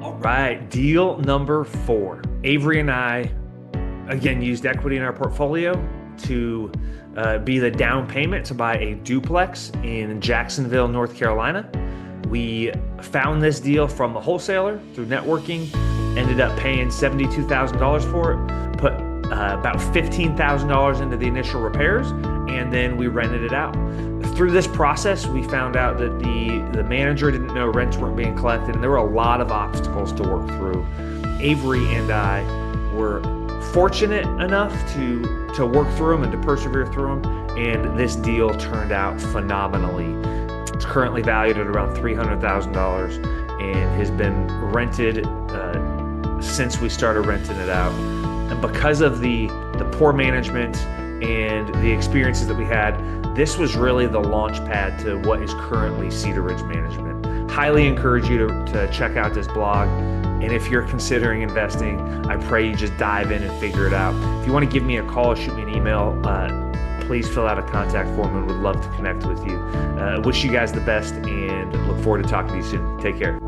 All right, deal number 4. Avery and I, again, used equity in our portfolio to be the down payment to buy a duplex in Jacksonville, North Carolina. We found this deal from a wholesaler through networking, ended up paying $72,000 for it, put about $15,000 into the initial repairs, and then we rented it out. Through this process, we found out that the manager didn't know rents weren't being collected, and there were a lot of obstacles to work through. Avery and I were fortunate enough to work through them and to persevere through them, and this deal turned out phenomenally. It's currently valued at around $300,000 and has been rented since we started renting it out. And because of the poor management and the experiences that we had, this was really the launch pad to what is currently Cedar Ridge Management. Highly encourage you to check out this blog. And if you're considering investing, I pray you just dive in and figure it out. If you want to give me a call or shoot me an email, please fill out a contact form and would love to connect with you. Wish you guys the best and look forward to talking to you soon. Take care.